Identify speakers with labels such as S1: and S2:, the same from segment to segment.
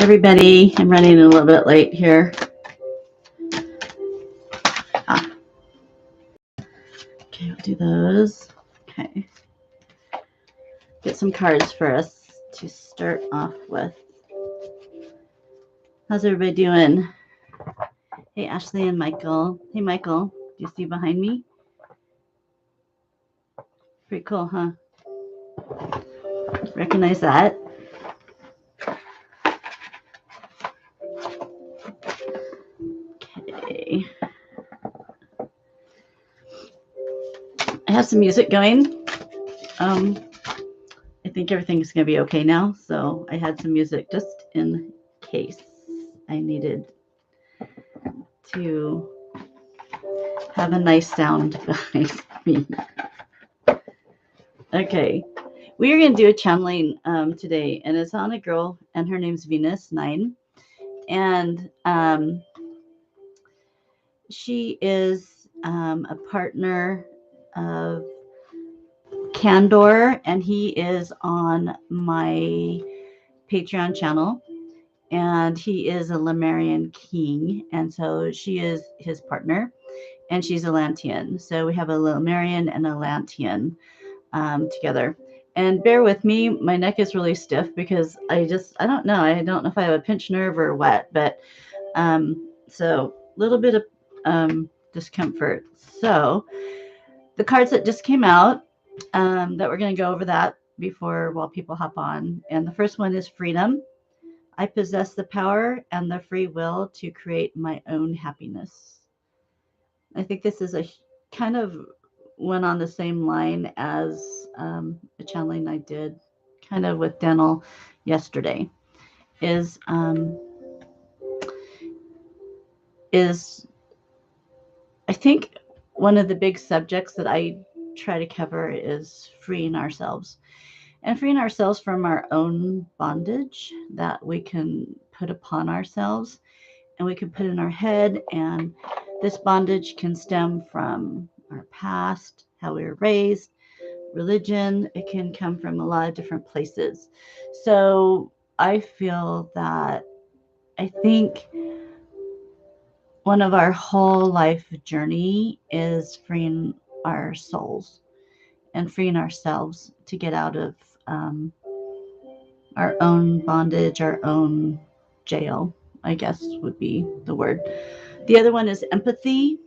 S1: Everybody, I'm running a little bit late here. Okay, I'll do those. Okay. Get some cards for us to start off with. How's everybody doing? Hey, Ashley and Michael. Hey, Michael. Do you see behind me? Pretty cool, huh? Recognize that? Okay. I have some music going. I think everything's going to be okay now. So I had some music just in case I needed to have a nice sound behind me. Okay. We are going to do a channeling today, and it's on a girl, and her name's Venus 9. And she is a partner of Candor, and he is on my Patreon channel, and he is a Lemurian king, and so she is his partner, and she's Atlantean. So we have a Lemurian and Atlantean together. And bear with me, my neck is really stiff because I don't know. I don't know if I have a pinched nerve or what, but so a little bit of discomfort. So the cards that just came out, that we're going to go over that while people hop on. And the first one is freedom. I possess the power and the free will to create my own happiness. I think this is a kind of went on the same line as a channeling I did kind of with dental yesterday is I think one of the big subjects that I try to cover is freeing ourselves from our own bondage that we can put upon ourselves and we can put in our head. And this bondage can stem from our past, how we were raised, religion. It can come from a lot of different places. So I feel that I think one of our whole life journey is freeing our souls and freeing ourselves to get out of our own bondage, our own jail, I guess would be the word. The other one is empathy.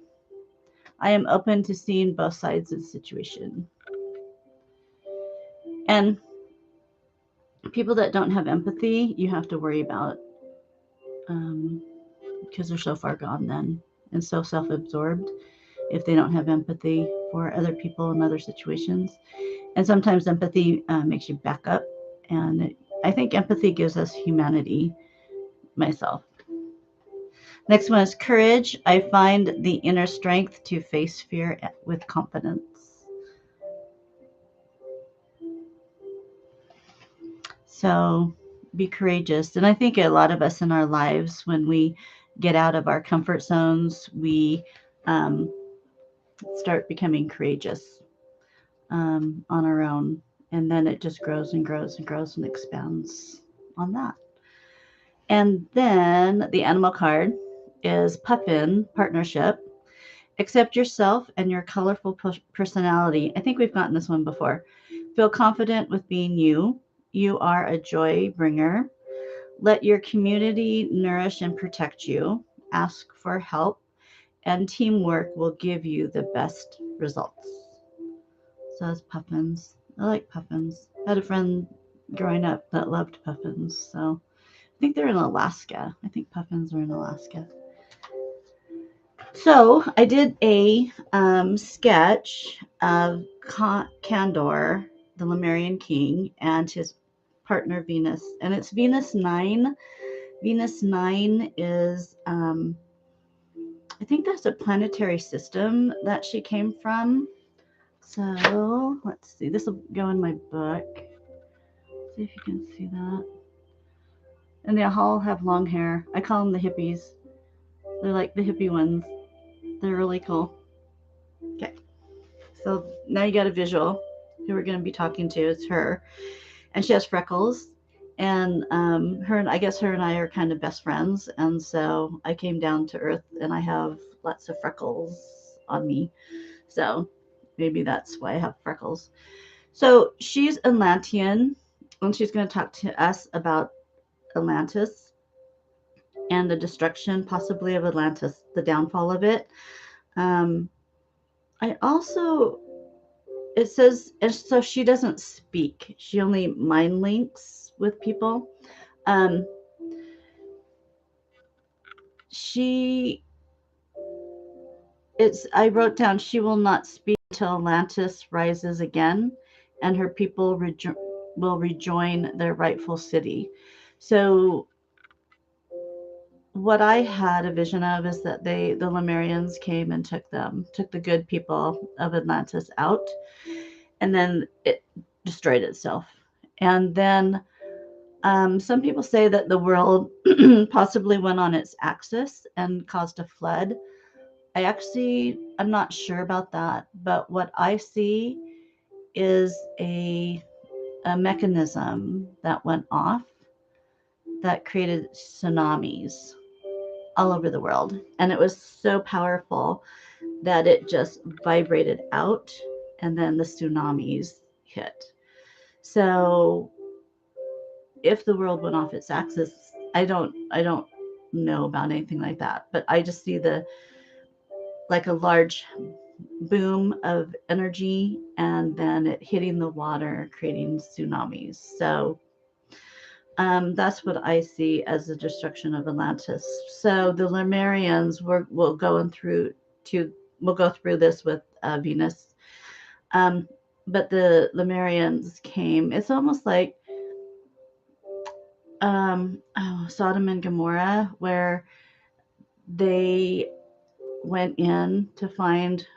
S1: I am open to seeing both sides of the situation. And people that don't have empathy, you have to worry about because they're so far gone then and so self-absorbed if they don't have empathy for other people and other situations. And sometimes empathy makes you back up. And I think empathy gives us humanity, myself. Next one is courage. I find the inner strength to face fear with confidence. So be courageous. And I think a lot of us in our lives, when we get out of our comfort zones, we start becoming courageous on our own. And then it just grows and grows and grows and expands on that. And then the animal card is Puffin, partnership. Accept yourself and your colorful personality. I think we've gotten this one before. Feel confident with being you. You are a joy bringer. Let your community nourish and protect you. Ask for help, and teamwork will give you the best results. So that's puffins. I like puffins. I had a friend growing up that loved puffins. So I think they're in Alaska. I think puffins are in Alaska. So I did a sketch of Candor, the Lemurian king, and his partner Venus. And it's Venus 9. Venus 9 is, I think that's a planetary system that she came from. So let's see. This will go in my book. See if you can see that. And they all have long hair. I call them the hippies. They're like the hippie ones. They're really cool. Okay. So now you got a visual who we're going to be talking to. It's her. And she has freckles. And I guess her and I are kind of best friends. And so I came down to Earth, and I have lots of freckles on me. So maybe that's why I have freckles. So she's Atlantean, and she's going to talk to us about Atlantis and the destruction, possibly, of Atlantis, the downfall of it. Um, I also, it says, and so she doesn't speak. She only mind links with people. Um, she, I wrote down, she will not speak until Atlantis rises again and her people will rejoin their rightful city. So what I had a vision of is that the Lemurians came and took the good people of Atlantis out, and then it destroyed itself. And then some people say that the world possibly went on its axis and caused a flood. I'm not sure about that, but what I see is a mechanism that went off that created tsunamis all over the world. And it was so powerful that it just vibrated out, and then the tsunamis hit. So if the world went off its axis, I don't know about anything like that, but I just see like a large boom of energy and then it hitting the water, creating tsunamis. So that's what I see as the destruction of Atlantis. So the Lemurians will we'll go through this with Venus. But the Lemurians came. It's almost like Sodom and Gomorrah, where they went in to find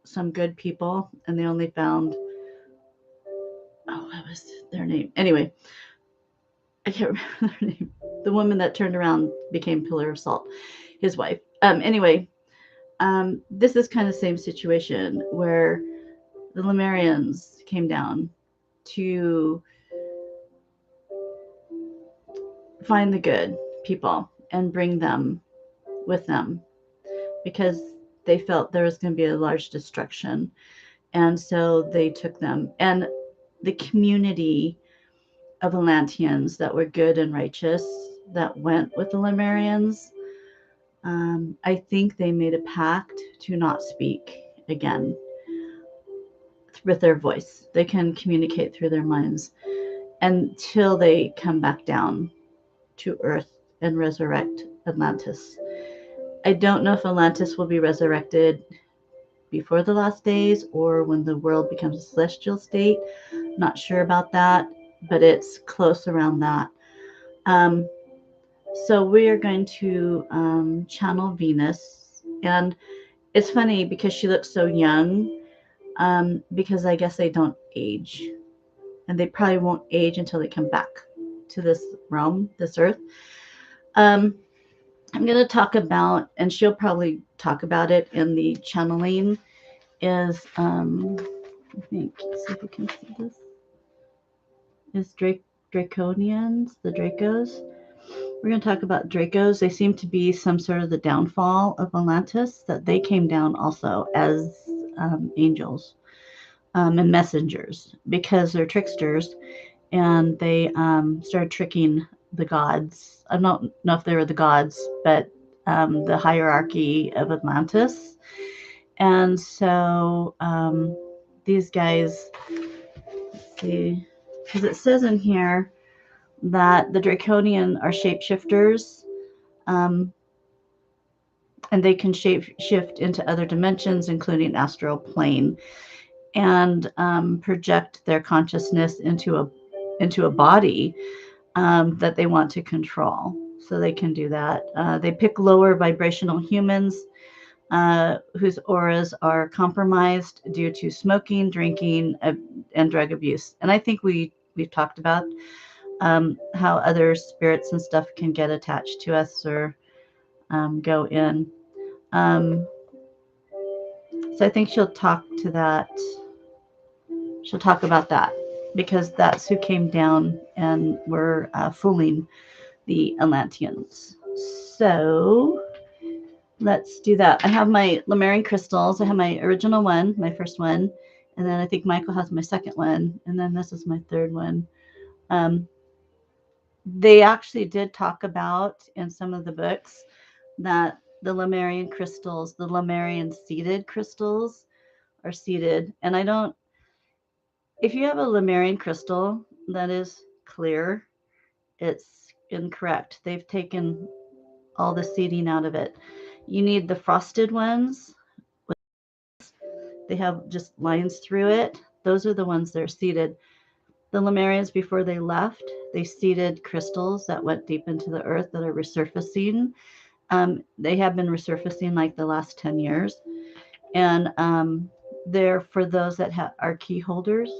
S1: some good people, and they only found, what was their name? Anyway, I can't remember their name. The woman that turned around became pillar of salt, his wife. Anyway, this is kind of the same situation where the Lemurians came down to find the good people and bring them with them, because they felt there was going to be a large destruction. And so they took them. And the community of Atlanteans that were good and righteous that went with the Lemurians, I think they made a pact to not speak again with their voice. They can communicate through their minds until they come back down to Earth and resurrect Atlantis. I don't know if Atlantis will be resurrected before the last days or when the world becomes a celestial state. Not sure about that, but it's close around that. So we are going to channel Venus. And it's funny because she looks so young, because I guess they don't age. And they probably won't age until they come back to this realm, this earth. I'm going to talk about, and she'll probably talk about it in the channeling, is, I think, see if you can see this, is Draconians, the Dracos. We're going to talk about Dracos. They seem to be some sort of the downfall of Atlantis, that they came down also as angels and messengers, because they're tricksters, and they started tricking the gods. I don't know if they were the gods, but the hierarchy of Atlantis. And so these guys, let's see, because it says in here that the Draconian are shapeshifters, and they can shift into other dimensions, including astral plane, and project their consciousness into a body that they want to control. So they can do that. They pick lower vibrational humans whose auras are compromised due to smoking, drinking, and drug abuse. And I think we've talked about how other spirits and stuff can get attached to us or go in. So I think she'll talk to that. She'll talk about that. because that's who came down and were fooling the Atlanteans. So let's do that. I have my Lemurian crystals. I have my original one, my first one, and then I think Michael has my second one, and then this is my third one. They actually did talk about in some of the books that the Lemurian crystals, the Lemurian seeded crystals, are seeded. And I don't, if you have a Lemurian crystal that is clear, it's incorrect. They've taken all the seeding out of it. You need the frosted ones. They have just lines through it. Those are the ones that are seeded. The Lemurians, before they left, they seeded crystals that went deep into the earth that are resurfacing. They have been resurfacing like the last 10 years. And they're for those that are key holders.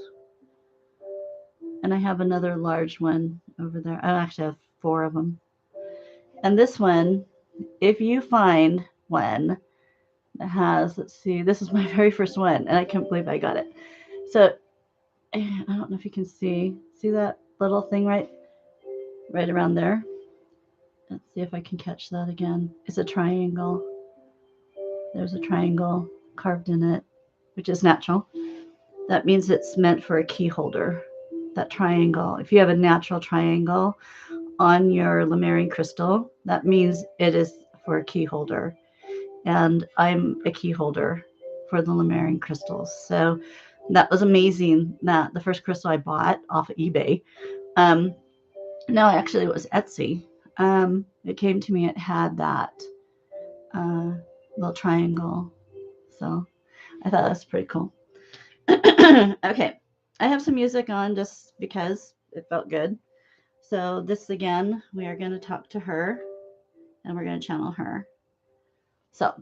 S1: And I have another large one over there. I actually have 4 of them. And this one, if you find one that has, let's see, this is my very first one, and I can't believe I got it. So I don't know if you can see that little thing right around there. Let's see if I can catch that again. It's a triangle. There's a triangle carved in it, which is natural. That means it's meant for a key holder. That triangle. If you have a natural triangle on your Lemurian crystal, that means it is for a key holder. And I'm a key holder for the Lemurian crystals. So that was amazing. That the first crystal I bought off of eBay. No, actually it was Etsy. It came to me. It had that little triangle. So I thought that was pretty cool. Okay, I have some music on just because it felt good. So this again, we are going to talk to her and we're going to channel her. So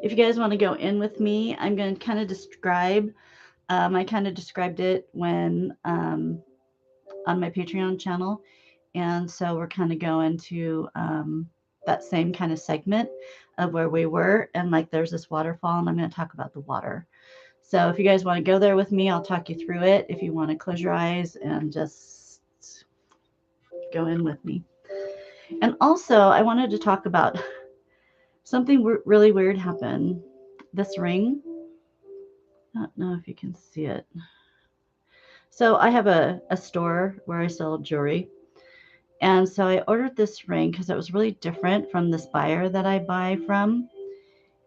S1: if you guys want to go in with me, I'm going to kind of describe, I kind of described it when on my Patreon channel. And so we're kind of going to that same kind of segment of where we were. And like there's this waterfall and I'm going to talk about the water. So if you guys want to go there with me, I'll talk you through it. If you want to close your eyes and just go in with me. And also, I wanted to talk about something really weird happened. This ring. I don't know if you can see it. So I have a store where I sell jewelry. And so I ordered this ring because it was really different from this buyer that I buy from.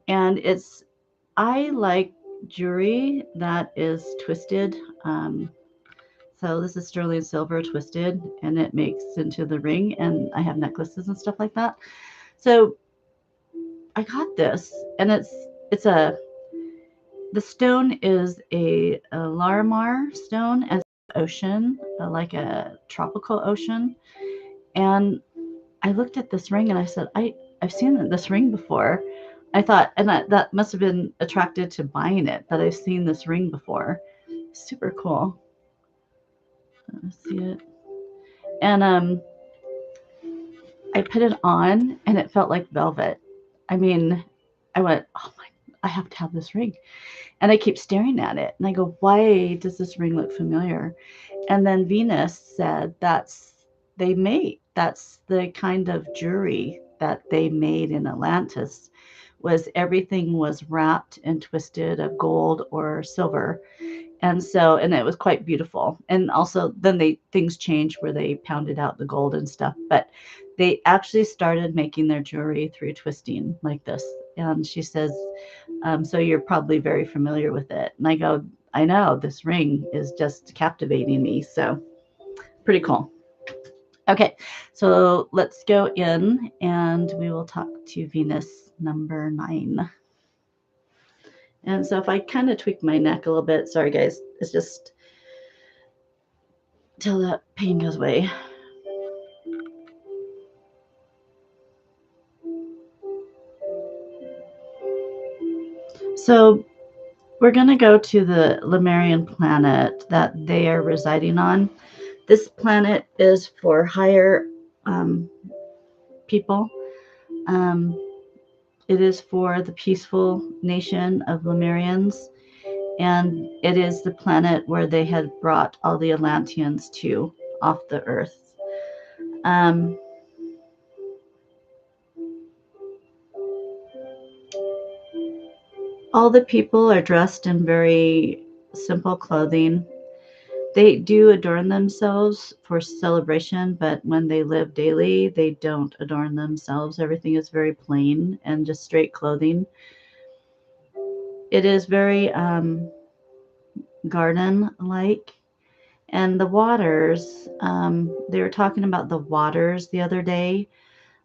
S1: And I like jewelry that is twisted. So this is sterling silver twisted, and it makes into the ring, and I have necklaces and stuff like that. So I got this, and the stone is a Larimar stone, and ocean, like a tropical ocean. And I looked at this ring and I said, I've seen this ring before. I thought, and that must have been attracted to buying it, that I've seen this ring before. Super cool. See it? And I put it on and it felt like velvet. I mean, I went, oh my, I have to have this ring. And I keep staring at it and I go, why does this ring look familiar? And then Venus said that's the kind of jewelry that they made in Atlantis. Was everything was wrapped and twisted of gold or silver. And it was quite beautiful. And also then things changed where they pounded out the gold and stuff, but they actually started making their jewelry through twisting like this. And she says, so you're probably very familiar with it. And I go, I know, this ring is just captivating me. So pretty cool. Okay, so let's go in and we will talk to Venus number 9. And so if I kind of tweak my neck a little bit, sorry guys, it's just till that pain goes away. So we're going to go to the Lemurian planet that they are residing on. This planet is for higher people. It is for the peaceful nation of Lemurians. And it is the planet where they had brought all the Atlanteans to off the Earth. All the people are dressed in very simple clothing. They do adorn themselves for celebration, but when they live daily, they don't adorn themselves. Everything is very plain and just straight clothing. It is very garden-like. And the waters, they were talking about the waters the other day,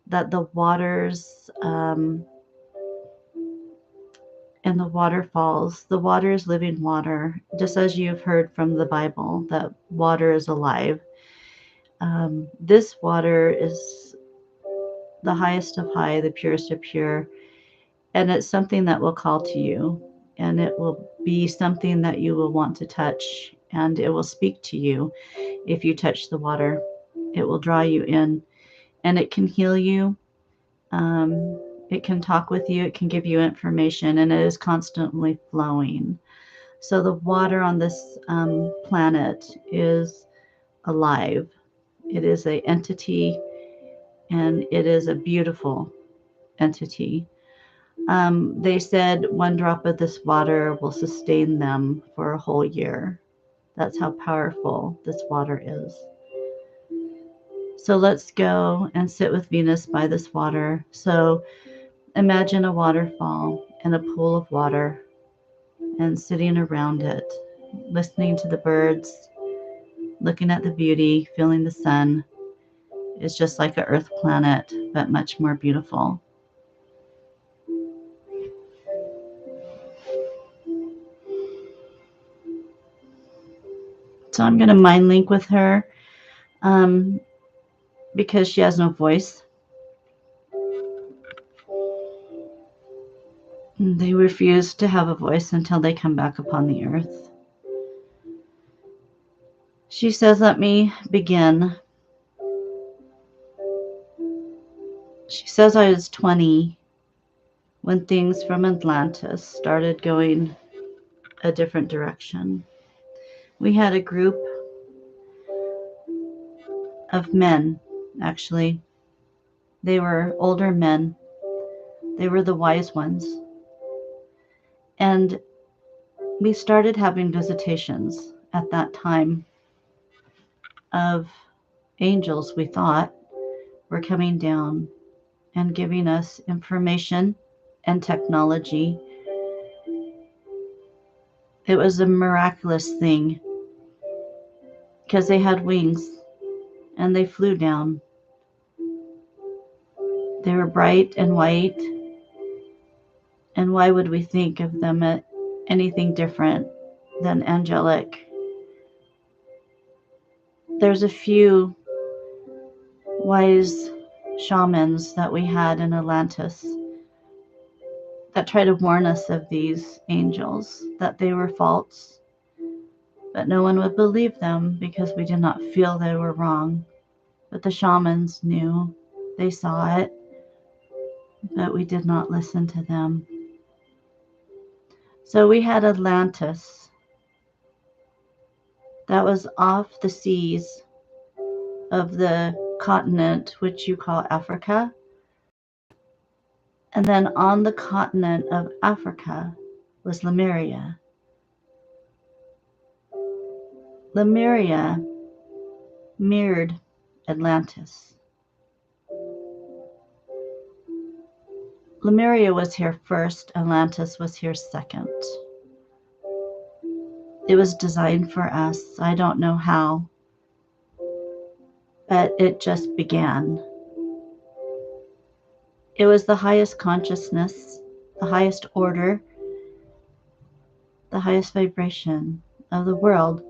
S1: that the waters and the waterfalls, the water is living water, just as you've heard from the Bible, that water is alive. This water is the highest of high, the purest of pure, and it's something that will call to you, and it will be something that you will want to touch, and it will speak to you if you touch the water. It will draw you in, and it can heal you. It can talk with you, it can give you information, and it is constantly flowing. So the water on this planet is alive. It is an entity, and it is a beautiful entity. They said one drop of this water will sustain them for a whole year. That's how powerful this water is. So let's go and sit with Venus by this water. So imagine a waterfall and a pool of water and sitting around it, listening to the birds, looking at the beauty, feeling the sun. It's just like an Earth planet, but much more beautiful. So I'm going to mind link with her because she has no voice. They refuse to have a voice until they come back upon the earth. She says, let me begin. She says I was 20 when things from Atlantis started going a different direction. We had a group of men, actually. They were older men. They were the wise ones. And we started having visitations at that time of angels, we thought, were coming down and giving us information and technology. It was a miraculous thing because they had wings and they flew down. They were bright and white, and why would we think of them as anything different than angelic? There's a few wise shamans that we had in Atlantis that try to warn us of these angels, that they were false, but no one would believe them because we did not feel they were wrong. But the shamans knew, they saw it, but we did not listen to them. So we had Atlantis. That was off the seas of the continent which you call Africa. And then on the continent of Africa was Lemuria. Lemuria mirrored Atlantis. Lemuria was here first, Atlantis was here second. It was designed for us. I don't know how, but it just began. It was the highest consciousness, the highest order, the highest vibration of the world.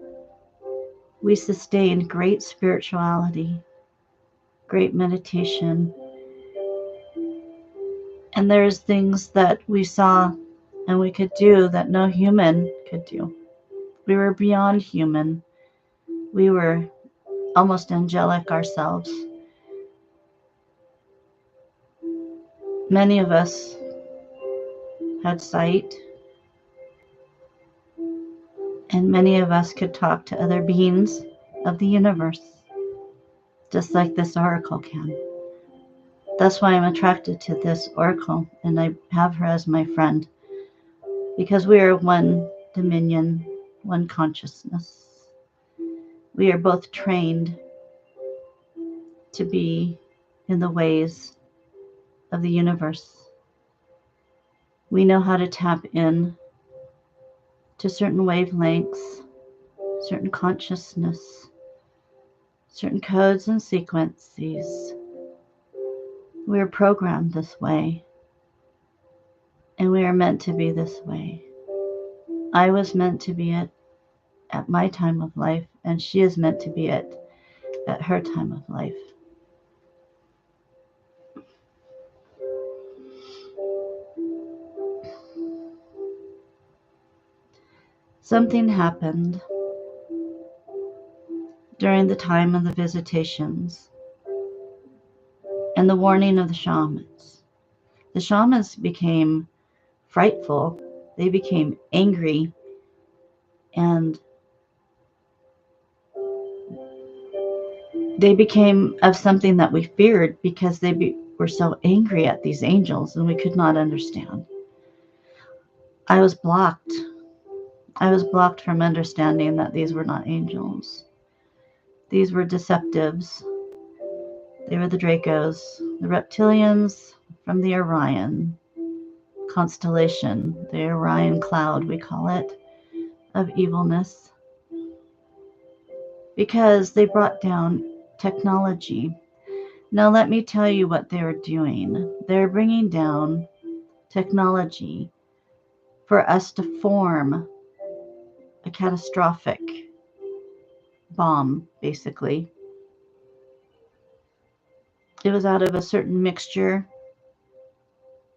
S1: We sustained great spirituality, great meditation, and there's things that we saw and we could do that no human could do. We were beyond human. We were almost angelic ourselves. Many of us had sight. And many of us could talk to other beings of the universe, just like this oracle can. That's why I'm attracted to this oracle, and I have her as my friend, because we are one dominion, one consciousness. We are both trained to be in the ways of the universe. We know how to tap in to certain wavelengths, certain consciousness, certain codes and sequences. We are programmed this way, and we are meant to be this way. I was meant to be it at my time of life, and she is meant to be it at her time of life. Something happened during the time of the visitations and the warning of the shamans. The shamans became frightful, they became angry, and they became of something that we feared because they were so angry at these angels and we could not understand. I was blocked. I was blocked from understanding that these were not angels. These were deceptives. They were the Dracos, the reptilians from the Orion constellation, the Orion cloud, we call it, of evilness, because they brought down technology. Now, let me tell you what they were doing. They're bringing down technology for us to form a catastrophic bomb, basically. It was out of a certain mixture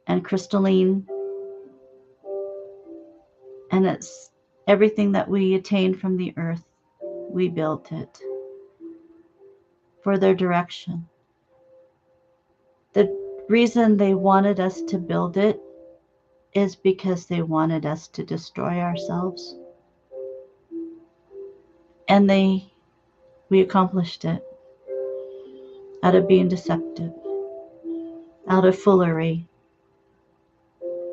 S1: and crystalline, and it's everything that we attained from the earth. We built it for their direction. The reason they wanted us to build it is because they wanted us to destroy ourselves. And we accomplished it out of being deceptive, out of foolery,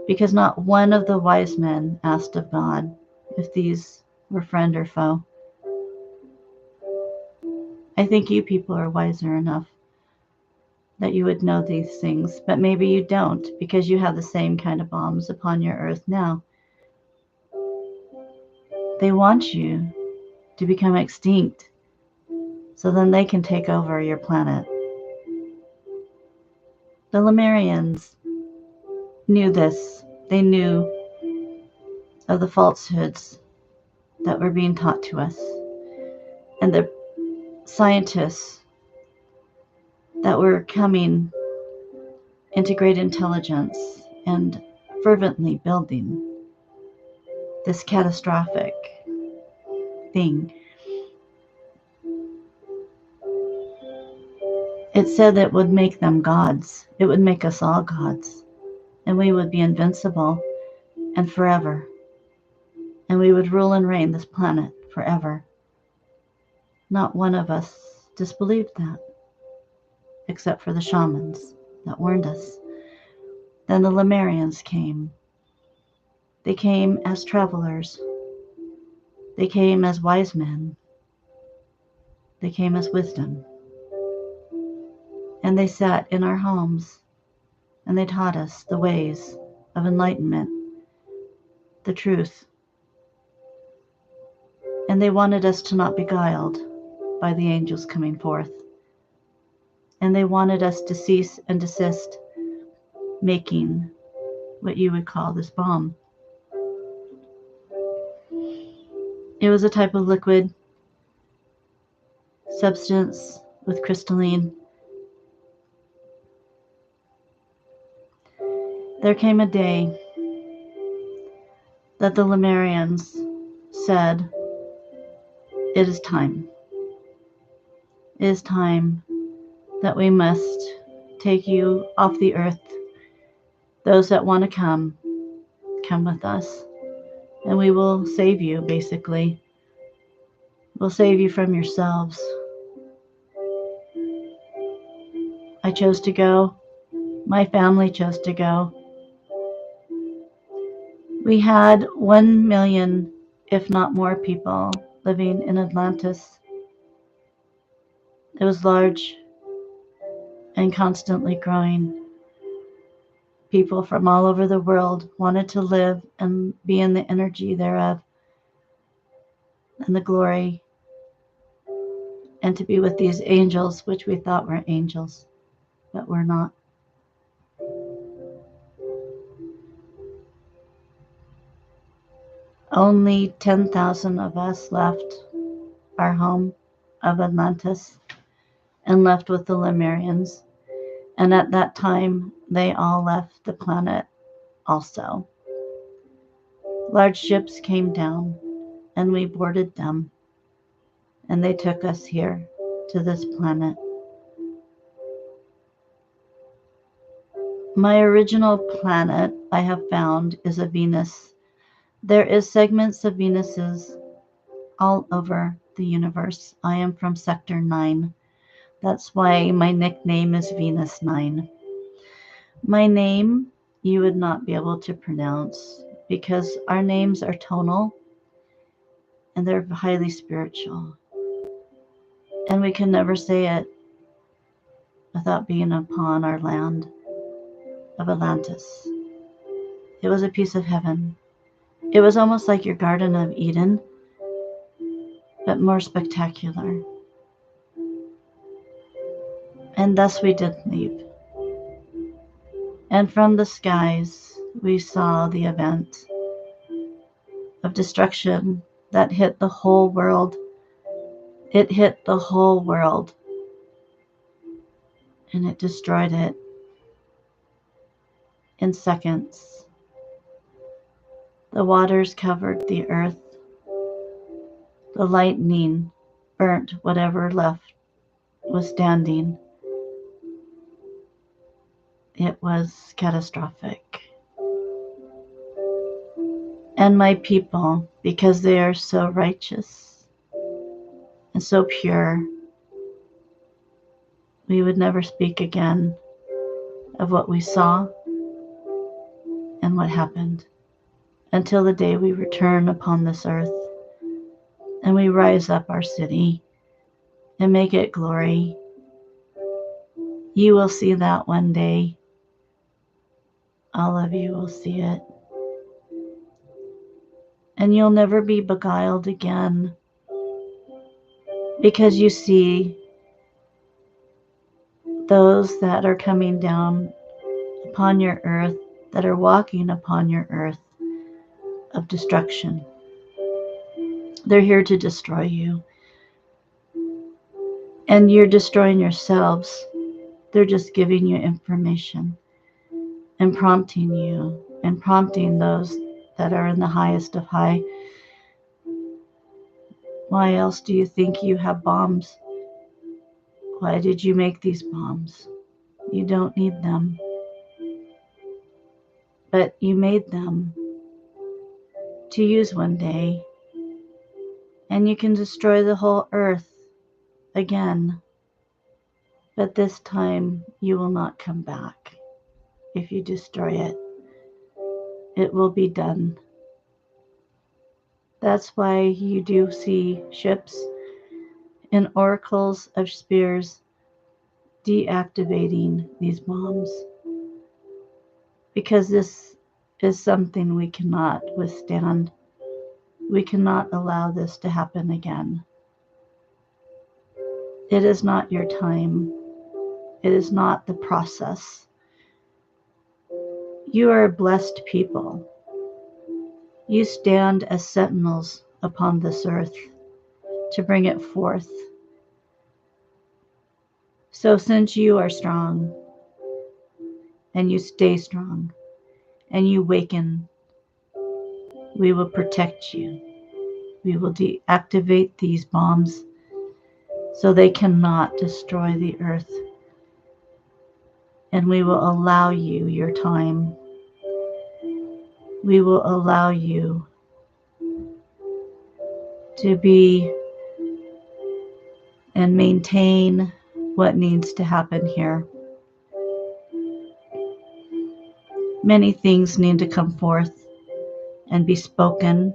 S1: because not one of the wise men asked of God if these were friend or foe. I think you people are wiser enough that you would know these things, but maybe you don't because you have the same kind of bombs upon your earth now. They want you to become extinct so then they can take over your planet. The Lemurians knew this. They knew of the falsehoods that were being taught to us. And the scientists that were coming into great intelligence and fervently building this catastrophic thing. It said that it would make them gods. It would make us all gods. And we would be invincible and forever. And we would rule and reign this planet forever. Not one of us disbelieved that, except for the shamans that warned us. Then the Lemurians came. They came as travelers. They came as wise men. They came as wisdom. And they sat in our homes, and they taught us the ways of enlightenment, the truth. And they wanted us to not be beguiled by the angels coming forth. And they wanted us to cease and desist making what you would call this bomb. It was a type of liquid substance with crystalline. There came a day that the Lemurians said, "It is time. It is time that we must take you off the earth. Those that want to come with us. and we will save you, basically. We'll save you from yourselves. I chose to go. My family chose to go. We had 1 million, if not more, people living in Atlantis. It was large and constantly growing. People from all over the world wanted to live and be in the energy thereof and the glory, and to be with these angels, which we thought were angels, but were not. Only 10,000 of us left our home of Atlantis and left with the Lemurians. And at that time, they all left the planet also. Large ships came down, and we boarded them, and they took us here to this planet. My original planet, I have found, is a Venus. There is segments of Venuses all over the universe. I am from Sector 9. That's why my nickname is Venus 9. My name you would not be able to pronounce because our names are tonal and they're highly spiritual. And we can never say it without being upon our land of Atlantis. It was a piece of heaven. It was almost like your Garden of Eden, but more spectacular. And thus we did leave. And from the skies we saw the event of destruction that hit the whole world. It hit the whole world, and it destroyed it in seconds. The waters covered the earth. The lightning burnt whatever left was standing. It was catastrophic. And my people, because they are so righteous and so pure, we would never speak again of what we saw and what happened until the day we return upon this earth and we rise up our city and make it glory. You will see that one day. All of you will see it. And you'll never be beguiled again because you see those that are coming down upon your earth, that are walking upon your earth of destruction. They're here to destroy you. And you're destroying yourselves. They're just giving you information and prompting you and prompting those that are in the highest of high. Why else do you think you have bombs? Why did you make these bombs? You don't need them. But you made them to use one day. And you can destroy the whole earth again. But this time you will not come back. If you destroy it, it will be done. That's why you do see ships and oracles of spears deactivating these bombs. Because this is something we cannot withstand. We cannot allow this to happen again. It is not your time. It is not the process. You are a blessed people. You stand as sentinels upon this earth to bring it forth. So since you are strong, and you stay strong, and you waken, we will protect you. We will deactivate these bombs so they cannot destroy the earth. And we will allow you your time. We will allow you to be and maintain what needs to happen here. Many things need to come forth and be spoken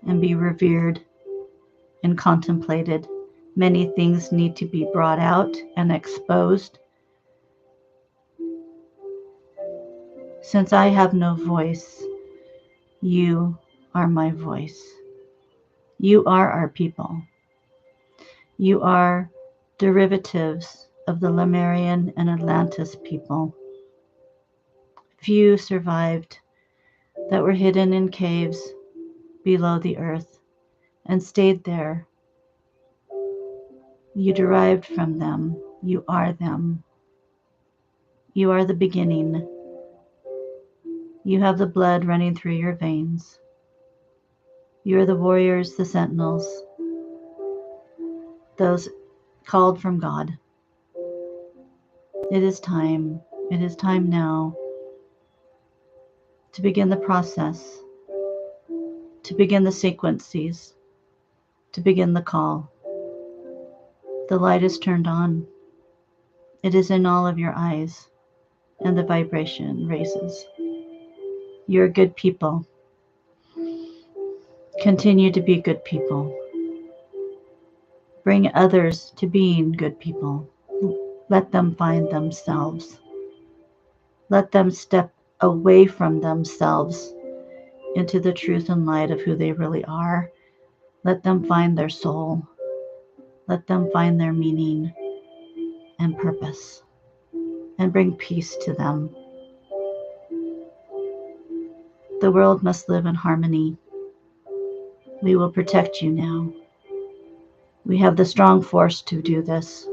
S1: and be revered and contemplated. Many things need to be brought out and exposed. Since I have no voice, you are my voice. You are our people. You are derivatives of the Lemurian and Atlantis people. Few survived that were hidden in caves below the earth and stayed there. You derived from them. You are them. You are the beginning. You have the blood running through your veins. You are the warriors, the sentinels, those called from God. It is time. It is time now to begin the process, to begin the sequences, to begin the call. The light is turned on. It is in all of your eyes, and the vibration raises. You're good people. Continue to be good people. Bring others to being good people. Let them find themselves. Let them step away from themselves into the truth and light of who they really are. Let them find their soul. Let them find their meaning and purpose, and bring peace to them. The world must live in harmony. We will protect you now. We have the strong force to do this.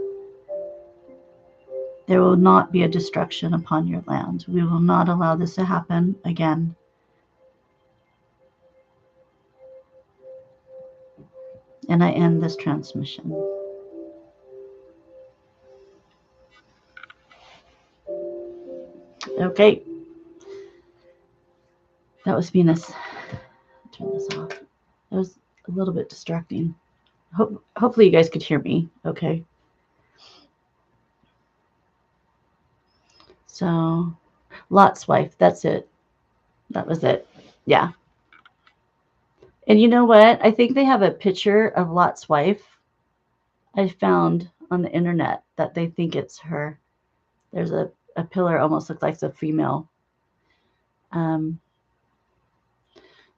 S1: There will not be a destruction upon your land. We will not allow this to happen again. And I end this transmission. Okay. That was Venus. Turn this off. That was a little bit distracting. Hopefully you guys could hear me. Okay. So, Lot's wife. That's it. That was it. Yeah. And you know what? I think they have a picture of Lot's wife I found on the internet that they think it's her. There's a pillar almost looks like a female.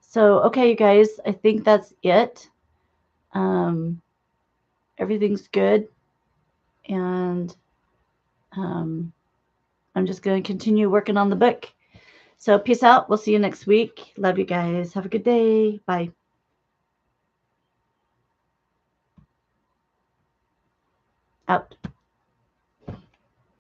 S1: So, okay, you guys, I think that's it. Everything's good. And I'm just going to continue working on the book. So peace out. We'll see you next week. Love you guys. Have a good day. Bye. Out.